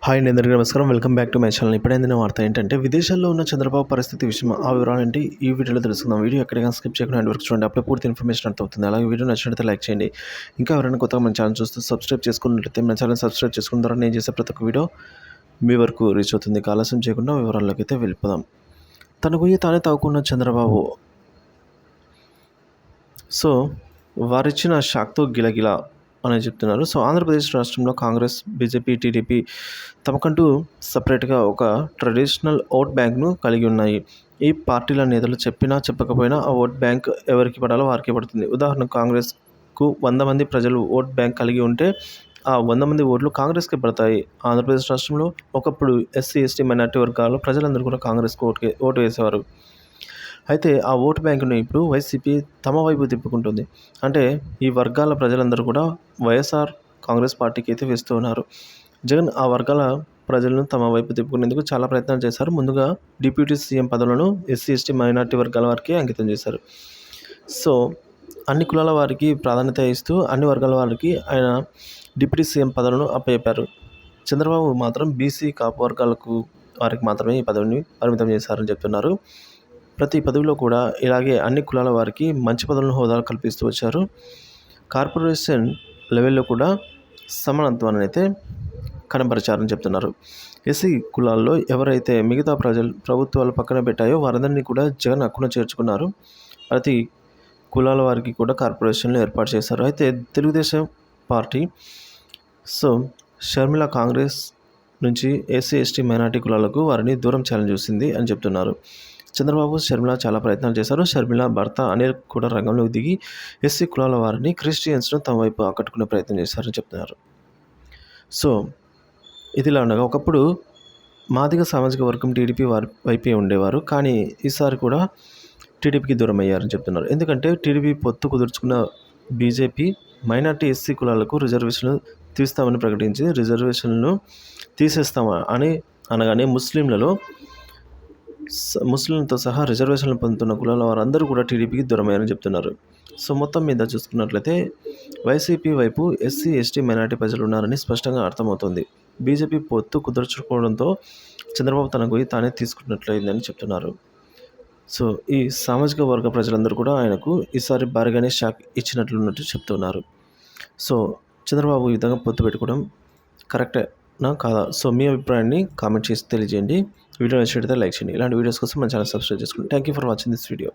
Hi అండి, అందరికీ నమస్కారం. Welcome back to my channel. ఇప్పుడైందిన వార్త ఏంటంటే, విదేశాల్లో ఉన్న చంద్రబాబు పరిస్థితి విషయం. ఆ వివరాలేంటి ఈ వీడియోలో తెలుసుకుందాం. వీడియో ఎక్కడికైనా స్కిప్ చేయకుండా ఎండ్ వరకు చూడండి. అప్పుడే పూర్తి ఇన్ఫర్మేషన్ అర్థమవుతుంది. అలాగే వీడియో నచ్చినట్లయితే లైక్ చేయండి. ఇంకా ఎవరైనా కొత్తగా మన ఛానల్ చూస్తూ సబ్స్క్రైబ్ చేసుకున్నట్లయితే మన ఛానల్ సబ్స్క్రైబ్ చేసుకున్న ద్వారా నేను చేసే ప్రతి ఒక్క వీడియో మీ వరకు రీచ్ అవుతుంది. ఆలస్యం చేయకుండా వివరాల్లోకి అయితే వెళ్ళిపోదాం. తన గుయ్యి తానే తాగుకున్న చంద్రబాబు. సో వారిచ్చిన షాక్తో గిలగిల అని చెప్తున్నారు. సో ఆంధ్రప్రదేశ్ రాష్ట్రంలో కాంగ్రెస్, బీజేపీ, టీడీపీ తమకంటూ సపరేట్గా ఒక ట్రెడిషనల్ ఓట్ బ్యాంక్ను కలిగి ఉన్నాయి. ఈ పార్టీల నేతలు చెప్పినా చెప్పకపోయినా ఆ ఓట్ బ్యాంక్ ఎవరికి పడాలో వారికి పడుతుంది. ఉదాహరణకు కాంగ్రెస్కు 100 మంది ప్రజలు ఓట్ బ్యాంక్ కలిగి ఉంటే ఆ 100 మంది ఓట్లు కాంగ్రెస్కి పడతాయి. ఆంధ్రప్రదేశ్ రాష్ట్రంలో ఒకప్పుడు ఎస్సీ, ఎస్టీ, మైనార్టీ వర్గాల ప్రజలందరూ కూడా కాంగ్రెస్కు ఓటు వేసేవారు. అయితే ఆ ఓటు బ్యాంకును ఇప్పుడు వైసీపీ తమ వైపు తిప్పుకుంటుంది. అంటే ఈ వర్గాల ప్రజలందరూ కూడా వైఎస్ఆర్ కాంగ్రెస్ పార్టీకి అయితే వేస్తూ ఉన్నారు. జగన్ ఆ వర్గాల ప్రజలను తమ వైపు తిప్పుకునేందుకు చాలా ప్రయత్నాలు చేశారు. ముందుగా డిప్యూటీ సీఎం పదవులను ఎస్సీ, ఎస్టీ, మైనార్టీ వర్గాల వారికి అంకితం చేశారు. సో అన్ని కులాల వారికి ప్రాధాన్యత ఇస్తూ అన్ని వర్గాల వారికి ఆయన డిప్యూటీ సీఎం పదవులను అప్పచెప్పారు. చంద్రబాబు మాత్రం బీసీ, కాపు వర్గాలకు వారికి మాత్రమే ఈ పదవిని పరిమితం చేశారని చెప్తున్నారు. ప్రతి పదవిలో కూడా ఇలాగే అన్ని కులాల వారికి మంచి పదవులను హోదాలు కల్పిస్తూ వచ్చారు. కార్పొరేషన్ లెవెల్లో కూడా సమానత్వాన్ని అయితే కనబరిచారని చెప్తున్నారు. ఎస్సీ కులాల్లో ఎవరైతే మిగతా ప్రభుత్వాలు పక్కన పెట్టాయో వారందరినీ కూడా జగన్ హక్కున చేర్చుకున్నారు. ప్రతి కులాల వారికి కూడా కార్పొరేషన్లు ఏర్పాటు చేశారు. అయితే తెలుగుదేశం పార్టీ షర్మిల కాంగ్రెస్ నుంచి ఎస్సీ, ఎస్టీ, మైనార్టీ కులాలకు వారిని దూరం చేయాలని చూసింది అని చెప్తున్నారు. చంద్రబాబు, షర్మిల చాలా ప్రయత్నాలు చేశారు. షర్మిల భర్త అనిల్ కూడా రంగంలోకి దిగి ఎస్సీ కులాల వారిని, క్రిస్టియన్స్ను తమ వైపు ఆకట్టుకునే ప్రయత్నం చేశారని చెప్తున్నారు. సో ఇదిలా ఉండగా ఒకప్పుడు మాదిగ సామాజిక వర్గం టీడీపీ వారి వైపే ఉండేవారు. కానీ ఈసారి కూడా టీడీపీకి దూరం అయ్యారని చెప్తున్నారు. ఎందుకంటే టీడీపీ పొత్తు కుదుర్చుకున్న బీజేపీ మైనార్టీ, ఎస్సీ కులాలకు రిజర్వేషన్లు తీస్తామని ప్రకటించి రిజర్వేషన్లను తీసేస్తామని అనగానే ముస్లింలతో సహా రిజర్వేషన్లు పొందుతున్న కులాల వారందరూ కూడా టీడీపీకి దూరమయ్యారని చెప్తున్నారు. సో మొత్తం మీద చూసుకున్నట్లయితే వైసీపీ వైపు ఎస్సీ, ఎస్టీ, మైనార్టీ ప్రజలు ఉన్నారని స్పష్టంగా అర్థమవుతుంది. బీజేపీ పొత్తు కుదుర్చుకోవడంతో చంద్రబాబు తన గురి తానే తీసుకున్నట్లయిందని చెప్తున్నారు. సో ఈ సామాజిక వర్గ ప్రజలందరూ కూడా ఆయనకు ఈసారి భారీగానే షాక్ ఇచ్చినట్లున్నట్టు చెప్తున్నారు. సో చంద్రబాబు ఈ విధంగా పొత్తు పెట్టుకోవడం కరెక్టేనా కాదా? సో మీ అభిప్రాయాన్ని కామెంట్ చేసి తెలియజేయండి. వీడియో నచ్చినట్లయితే లైక్ చేయండి. ఇలాంటి వీడియోస్ కోసం మన ఛానల్ సబ్స్క్రైబ్ చేసుకోండి. Thank you for watching this video.